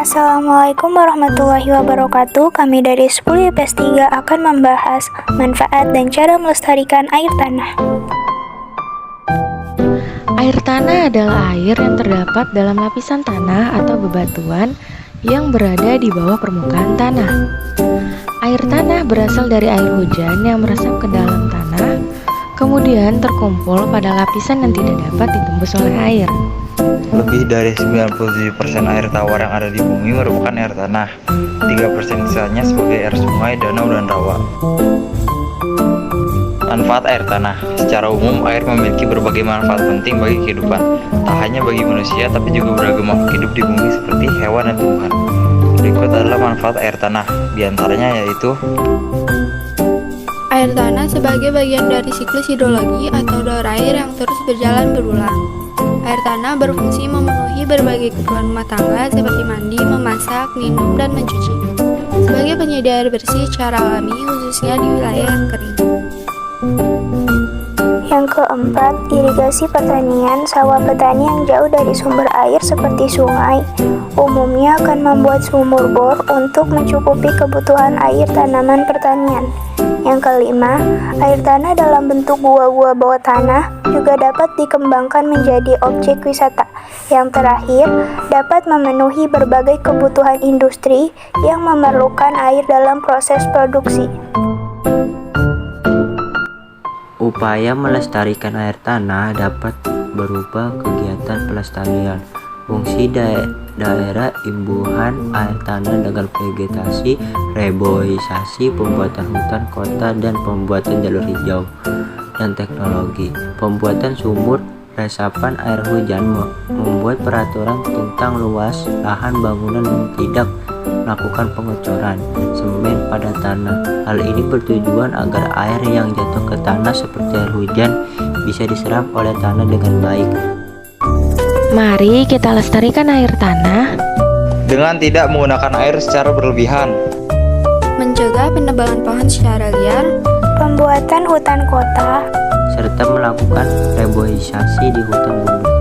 Assalamualaikum warahmatullahi wabarakatuh. Kami dari 10 IPS 3 akan membahas manfaat dan cara melestarikan air tanah. Air tanah adalah air yang terdapat dalam lapisan tanah atau bebatuan yang berada di bawah permukaan tanah. Air tanah berasal dari air hujan yang meresap ke dalam tanah, kemudian terkumpul pada lapisan yang tidak dapat ditembus oleh air. Lebih dari 97% air tawar yang ada di bumi merupakan air tanah. 3% sisanya sebagai air sungai, danau, dan rawa. Manfaat air tanah. Secara umum, air memiliki berbagai manfaat penting bagi kehidupan. Tak hanya bagi manusia, tapi juga beragam makhluk hidup di bumi seperti hewan dan tumbuhan. Berikut adalah manfaat air tanah. Di antaranya yaitu air tanah sebagai bagian dari siklus hidrologi atau daur air yang terus berjalan berulang. Air tanah berfungsi memenuhi berbagai kebutuhan rumah tangga seperti mandi, memasak, minum, dan mencuci. Sebagai penyedia air bersih secara alami, khususnya di wilayah yang kering. Yang keempat, irigasi pertanian. Sawah petani yang jauh dari sumber air seperti sungai umumnya akan membuat sumur bor untuk mencukupi kebutuhan air tanaman pertanian. Yang kelima, air tanah dalam bentuk gua-gua bawah tanah juga dapat dikembangkan menjadi objek wisata. Yang terakhir, dapat memenuhi berbagai kebutuhan industri yang memerlukan air dalam proses produksi. Upaya melestarikan air tanah dapat berupa kegiatan pelestarian fungsi daerah imbuhan air tanah dengan vegetasi, reboisasi, pembuatan hutan kota, dan pembuatan jalur hijau, dan teknologi pembuatan sumur resapan air hujan, membuat peraturan tentang luas lahan bangunan dan tidak melakukan pengecoran semen pada tanah. Hal ini bertujuan agar air yang jatuh ke tanah seperti air hujan bisa diserap oleh tanah dengan baik. Mari kita lestarikan air tanah dengan tidak menggunakan air secara berlebihan, Mencegah penebangan pohon secara liar, Pembuatan hutan kota, serta melakukan reboisasi di hutan gundul.